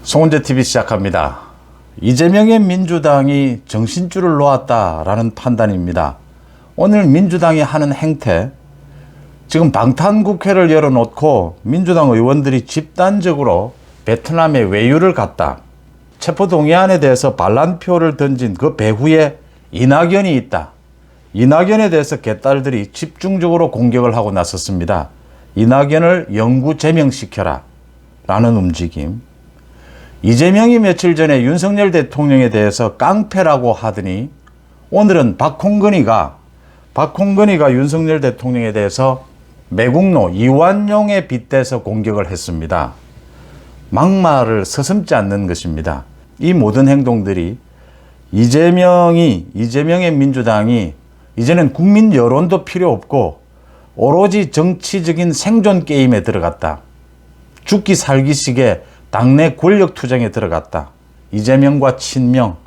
송은재TV 시작합니다. 이재명의 민주당이 정신줄을 놓았다라는 판단입니다. 오늘 민주당이 하는 행태, 지금 방탄국회를 열어놓고 민주당 의원들이 집단적으로 베트남에 외유를 갔다. 체포동의안에 대해서 반란표를 던진 그 배후에 이낙연이 있다. 이낙연에 대해서 개딸들이 집중적으로 공격을 하고 나섰습니다. 이낙연을 영구 제명시켜라 라는 움직임. 이재명이 며칠 전에 윤석열 대통령에 대해서 깡패라고 하더니 오늘은 박홍근이가 윤석열 대통령에 대해서 매국노 이완용에 빗대서 공격을 했습니다. 막말을 서슴지 않는 것입니다. 이 모든 행동들이 이재명의 민주당이 이제는 국민 여론도 필요 없고 오로지 정치적인 생존 게임에 들어갔다. 죽기 살기식의 당내 권력 투쟁에 들어갔다. 이재명과 친명,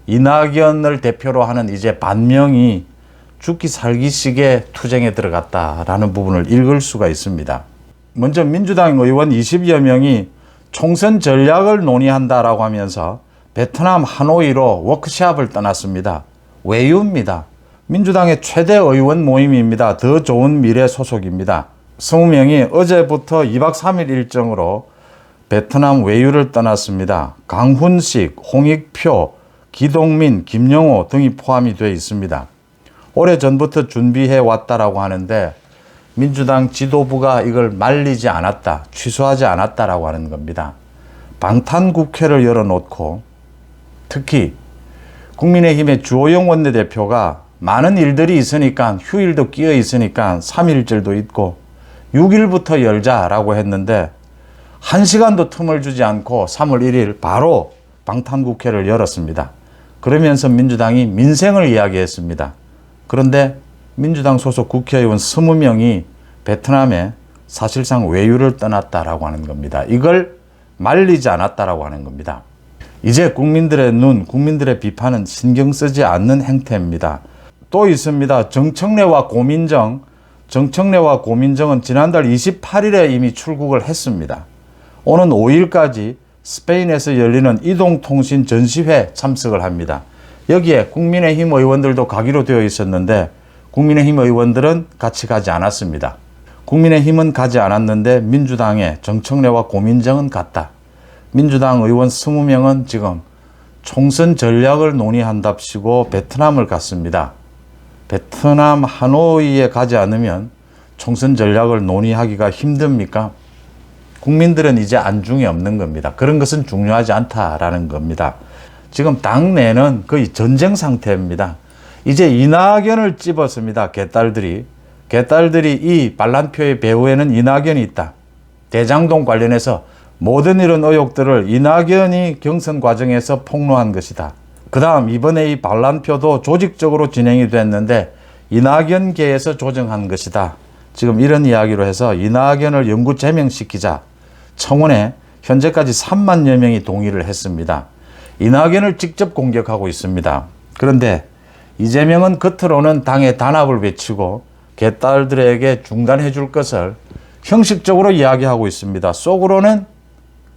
이낙연을 대표로 하는 이제 반명이 죽기 살기식의 투쟁에 들어갔다라는 부분을 읽을 수가 있습니다. 먼저 민주당 의원 20여 명이 총선 전략을 논의한다라고 하면서 베트남 하노이로 워크숍을 떠났습니다. 외유입니다. 민주당의 최대 의원 모임입니다. 더 좋은 미래 소속입니다. 20명이 어제부터 2박 3일 일정으로 베트남 외유를 떠났습니다. 강훈식, 홍익표, 기동민, 김영호 등이 포함이 되어 있습니다. 오래전부터 준비해 왔다라고 하는데 민주당 지도부가 이걸 말리지 않았다, 취소하지 않았다라고 하는 겁니다. 방탄국회를 열어놓고 특히 국민의힘의 주호영 원내대표가 많은 일들이 있으니까 휴일도 끼어 있으니까 3일절도 있고 6일부터 열자라고 했는데 1시간도 틈을 주지 않고 3월 1일 바로 방탄국회를 열었습니다. 그러면서 민주당이 민생을 이야기했습니다. 그런데 민주당 소속 국회의원 20명이 베트남에 사실상 외유를 떠났다라고 하는 겁니다. 이걸 말리지 않았다라고 하는 겁니다. 이제 국민들의 눈, 국민들의 비판은 신경 쓰지 않는 행태입니다. 또 있습니다. 정청래와 고민정은 지난달 28일에 이미 출국을 했습니다. 오는 5일까지 스페인에서 열리는 이동통신 전시회 참석을 합니다. 여기에 국민의힘 의원들도 가기로 되어 있었는데 국민의힘 의원들은 같이 가지 않았습니다. 국민의힘은 가지 않았는데 민주당의 정청래와 고민정은 갔다. 민주당 의원 20명은 지금 총선 전략을 논의한답시고 베트남을 갔습니다. 베트남 하노이에 가지 않으면 총선 전략을 논의하기가 힘듭니까? 국민들은 이제 안중에 없는 겁니다. 그런 것은 중요하지 않다라는 겁니다. 지금 당내는 거의 전쟁 상태입니다. 이제 이낙연을 찝었습니다. 개딸들이 이 반란표의 배후에는 이낙연이 있다. 대장동 관련해서 모든 이런 의혹들을 이낙연이 경선 과정에서 폭로한 것이다. 그 다음 이번에 이 반란표도 조직적으로 진행이 됐는데 이낙연계에서 조정한 것이다. 지금 이런 이야기로 해서 이낙연을 영구 제명시키자 청원에 현재까지 3만여 명이 동의를 했습니다. 이낙연을 직접 공격하고 있습니다. 그런데 이재명은 겉으로는 당의 단합을 외치고 개딸들에게 중단해 줄 것을 형식적으로 이야기하고 있습니다. 속으로는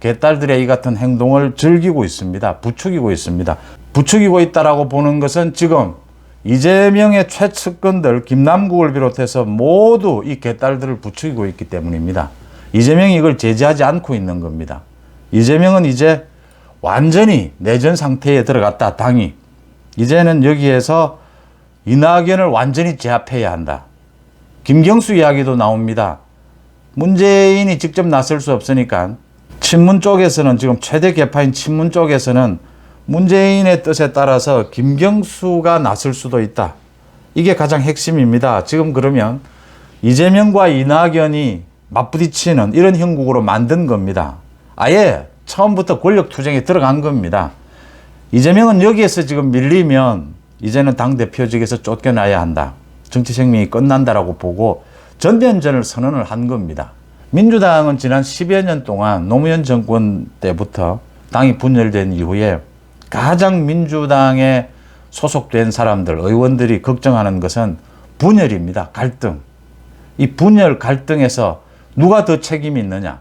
개딸들의 이 같은 행동을 즐기고 있습니다. 부추기고 있습니다. 부추기고 있다라고 보는 것은 지금 이재명의 최측근들 김남국을 비롯해서 모두 이 개딸들을 부추기고 있기 때문입니다. 이재명이 이걸 제지하지 않고 있는 겁니다. 이재명은 이제 완전히 내전 상태에 들어갔다, 당이. 이제는 여기에서 이낙연을 완전히 제압해야 한다. 김경수 이야기도 나옵니다. 문재인이 직접 나설 수 없으니까 친문 쪽에서는 지금 최대 개파인 친문 쪽에서는 문재인의 뜻에 따라서 김경수가 나설 수도 있다. 이게 가장 핵심입니다. 지금 그러면 이재명과 이낙연이 맞부딪히는 이런 형국으로 만든 겁니다. 아예 처음부터 권력 투쟁에 들어간 겁니다. 이재명은 여기에서 지금 밀리면 이제는 당대표직에서 쫓겨나야 한다. 정치 생명이 끝난다라고 보고 전면전을 선언을 한 겁니다. 민주당은 지난 10여 년 동안 노무현 정권 때부터 당이 분열된 이후에 가장 민주당에 소속된 사람들, 의원들이 걱정하는 것은 분열입니다. 갈등. 이 분열 갈등에서 누가 더 책임이 있느냐.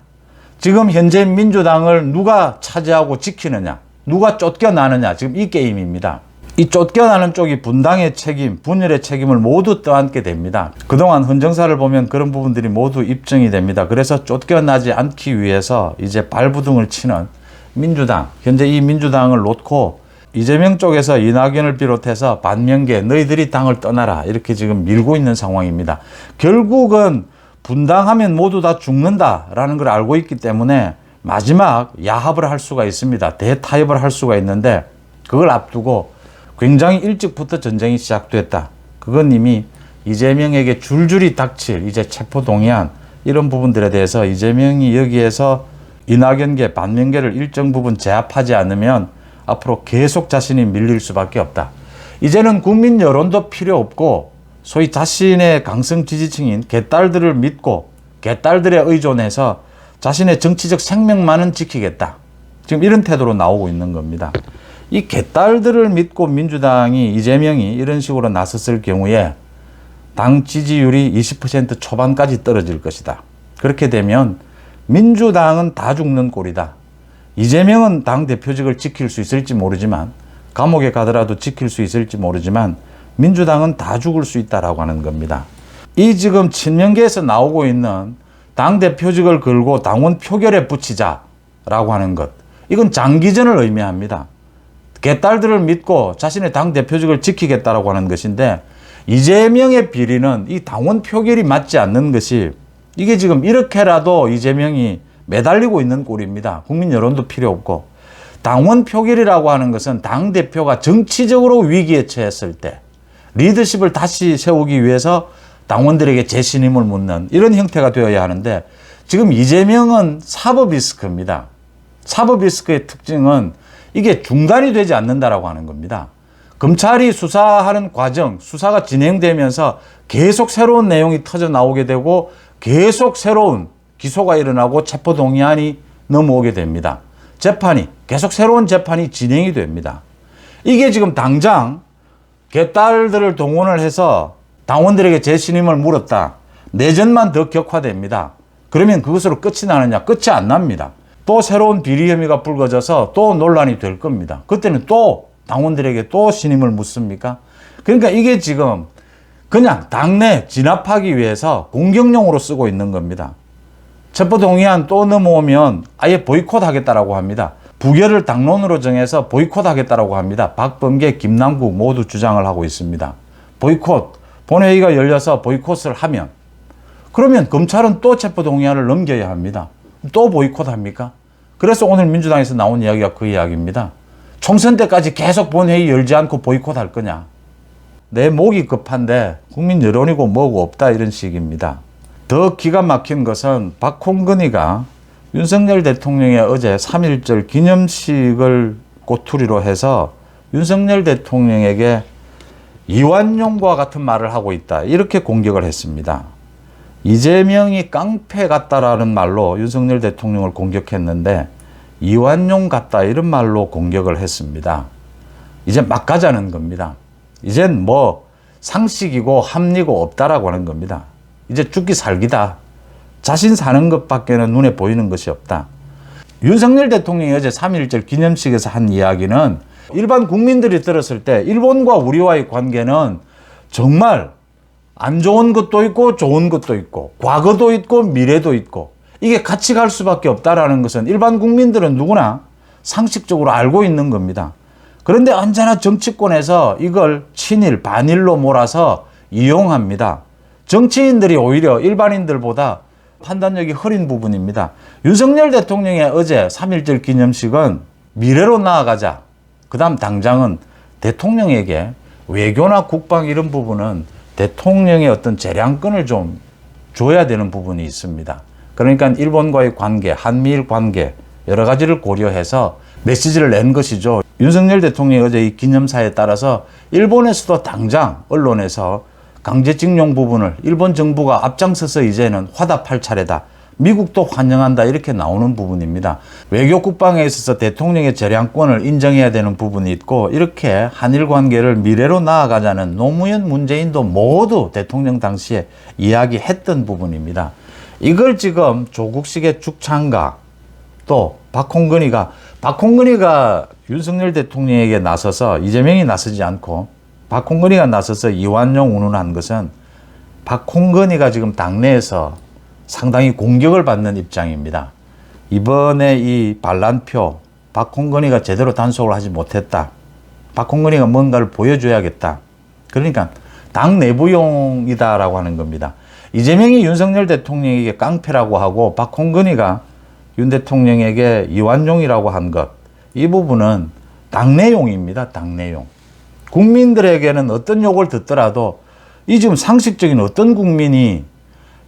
지금 현재 민주당을 누가 차지하고 지키느냐, 누가 쫓겨나느냐, 지금 이 게임입니다. 이 쫓겨나는 쪽이 분당의 책임, 분열의 책임을 모두 떠안게 됩니다. 그동안 헌정사를 보면 그런 부분들이 모두 입증이 됩니다. 그래서 쫓겨나지 않기 위해서 이제 발부둥을 치는 민주당, 현재 이 민주당을 놓고 이재명 쪽에서 이낙연을 비롯해서 반면계 너희들이 당을 떠나라 이렇게 지금 밀고 있는 상황입니다. 결국은 분당하면 모두 다 죽는다라는 걸 알고 있기 때문에 마지막 야합을 할 수가 있습니다. 대타협을 할 수가 있는데 그걸 앞두고 굉장히 일찍부터 전쟁이 시작됐다. 그건 이미 이재명에게 줄줄이 닥칠 이제 체포동의안 이런 부분들에 대해서 이재명이 여기에서 이낙연계 반면계를 일정 부분 제압하지 않으면 앞으로 계속 자신이 밀릴 수밖에 없다. 이제는 국민 여론도 필요 없고 소위 자신의 강성 지지층인 개딸들을 믿고 개딸들에 의존해서 자신의 정치적 생명만은 지키겠다. 지금 이런 태도로 나오고 있는 겁니다. 이 개딸들을 믿고 민주당이 이재명이 이런 식으로 나섰을 경우에 당 지지율이 20% 초반까지 떨어질 것이다. 그렇게 되면 민주당은 다 죽는 꼴이다. 이재명은 당 대표직을 지킬 수 있을지 모르지만 감옥에 가더라도 지킬 수 있을지 모르지만 민주당은 다 죽을 수 있다라고 하는 겁니다. 이 지금 친명계에서 나오고 있는 당 대표직을 걸고 당원 표결에 붙이자라고 하는 것, 이건 장기전을 의미합니다. 개딸들을 믿고 자신의 당 대표직을 지키겠다라고 하는 것인데 이재명의 비리는 이 당원 표결이 맞지 않는 것이 이게 지금 이렇게라도 이재명이 매달리고 있는 꼴입니다. 국민 여론도 필요 없고 당원 표결이라고 하는 것은 당대표가 정치적으로 위기에 처했을 때 리더십을 다시 세우기 위해서 당원들에게 재신임을 묻는 이런 형태가 되어야 하는데 지금 이재명은 사법 리스크입니다. 사법 리스크의 특징은 이게 중단이 되지 않는다라고 하는 겁니다. 검찰이 수사하는 과정, 수사가 진행되면서 계속 새로운 내용이 터져 나오게 되고 계속 새로운 기소가 일어나고 체포동의안이 넘어오게 됩니다. 재판이, 계속 새로운 재판이 진행이 됩니다. 이게 지금 당장 개딸들을 동원을 해서 당원들에게 재신임을 물었다. 내전만 더 격화됩니다. 그러면 그것으로 끝이 나느냐? 끝이 안 납니다. 또 새로운 비리 혐의가 불거져서 또 논란이 될 겁니다. 그때는 또 당원들에게 또 신임을 묻습니까? 그러니까 이게 지금 그냥 당내 진압하기 위해서 공격용으로 쓰고 있는 겁니다. 체포동의안 또 넘어오면 아예 보이콧하겠다라고 합니다. 부결을 당론으로 정해서 보이콧하겠다라고 합니다. 박범계, 김남국 모두 주장을 하고 있습니다. 보이콧, 본회의가 열려서 보이콧을 하면 그러면 검찰은 또 체포동의안을 넘겨야 합니다. 또 보이콧합니까? 그래서 오늘 민주당에서 나온 이야기가 그 이야기입니다. 총선 때까지 계속 본회의 열지 않고 보이콧할 거냐. 내 목이 급한데 국민 여론이고 뭐고 없다 이런 식입니다. 더 기가 막힌 것은 박홍근이가 윤석열 대통령의 어제 3.1절 기념식을 꼬투리로 해서 윤석열 대통령에게 이완용과 같은 말을 하고 있다. 이렇게 공격을 했습니다. 이재명이 깡패 같다라는 말로 윤석열 대통령을 공격했는데 이완용 같다 이런 말로 공격을 했습니다. 이제 막 가자는 겁니다. 이젠 뭐 상식이고 합리고 없다라고 하는 겁니다. 이제 죽기 살기다. 자신 사는 것밖에는 눈에 보이는 것이 없다. 윤석열 대통령이 어제 3.1절 기념식에서 한 이야기는 일반 국민들이 들었을 때 일본과 우리와의 관계는 정말 안 좋은 것도 있고 좋은 것도 있고 과거도 있고 미래도 있고 이게 같이 갈 수밖에 없다라는 것은 일반 국민들은 누구나 상식적으로 알고 있는 겁니다. 그런데 언제나 정치권에서 이걸 친일, 반일로 몰아서 이용합니다. 정치인들이 오히려 일반인들보다 판단력이 흐린 부분입니다. 윤석열 대통령의 어제 3.1절 기념식은 미래로 나아가자. 그 다음 당장은 대통령에게 외교나 국방 이런 부분은 대통령의 어떤 재량권을 좀 줘야 되는 부분이 있습니다. 그러니까 일본과의 관계, 한미일 관계 여러 가지를 고려해서 메시지를 낸 것이죠. 윤석열 대통령이 어제 이 기념사에 따라서 일본에서도 당장 언론에서 강제징용 부분을 일본 정부가 앞장서서 이제는 화답할 차례다. 미국도 환영한다 이렇게 나오는 부분입니다. 외교 국방에 있어서 대통령의 재량권을 인정해야 되는 부분이 있고 이렇게 한일 관계를 미래로 나아가자는 노무현, 문재인도 모두 대통령 당시에 이야기했던 부분입니다. 이걸 지금 조국식의 죽창가 또 박홍근희가 윤석열 대통령에게 나서서 이재명이 나서지 않고 박홍근희가 나서서 이완용 운운한 것은 박홍근희가 지금 당내에서 상당히 공격을 받는 입장입니다. 이번에 이 반란표 박홍근희가 제대로 단속을 하지 못했다. 박홍근희가 뭔가를 보여줘야겠다. 그러니까 당 내부용이다라고 하는 겁니다. 이재명이 윤석열 대통령에게 깡패라고 하고 박홍근희가 윤 대통령에게 이완용이라고 한 것, 이 부분은 당내용입니다. 당내용. 국민들에게는 어떤 욕을 듣더라도 이 지금 상식적인 어떤 국민이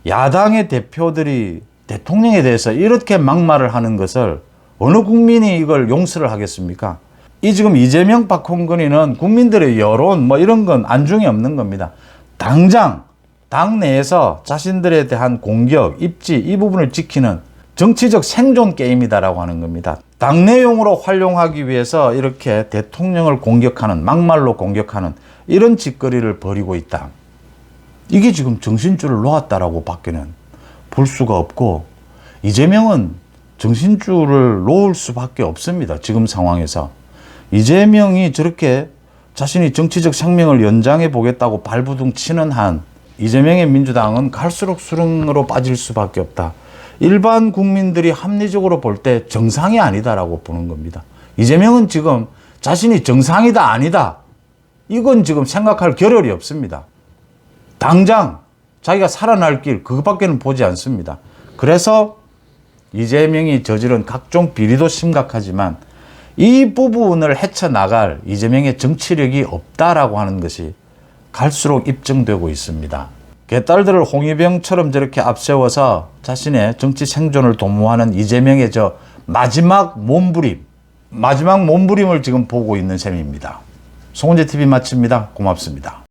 야당의 대표들이 대통령에 대해서 이렇게 막말을 하는 것을 어느 국민이 이걸 용서를 하겠습니까? 이 지금 이재명, 박홍근희는 국민들의 여론 뭐 이런 건 안중에 없는 겁니다. 당장 당 내에서 자신들에 대한 공격, 입지 이 부분을 지키는 정치적 생존 게임이다라고 하는 겁니다. 당내용으로 활용하기 위해서 이렇게 대통령을 공격하는, 막말로 공격하는 이런 짓거리를 벌이고 있다. 이게 지금 정신줄을 놓았다라고 밖에는 볼 수가 없고, 이재명은 정신줄을 놓을 수밖에 없습니다. 지금 상황에서. 이재명이 저렇게 자신이 정치적 생명을 연장해 보겠다고 발부둥 치는 한 이재명의 민주당은 갈수록 수렁으로 빠질 수밖에 없다. 일반 국민들이 합리적으로 볼 때 정상이 아니다라고 보는 겁니다. 이재명은 지금 자신이 정상이다 아니다, 이건 지금 생각할 겨를이 없습니다. 당장 자기가 살아날 길 그것밖에는 보지 않습니다. 그래서 이재명이 저지른 각종 비리도 심각하지만 이 부분을 헤쳐나갈 이재명의 정치력이 없다라고 하는 것이 갈수록 입증되고 있습니다. 개딸들을 홍위병처럼 저렇게 앞세워서 자신의 정치 생존을 도모하는 이재명의 저 마지막 몸부림을 지금 보고 있는 셈입니다. 송은재 TV 마칩니다. 고맙습니다.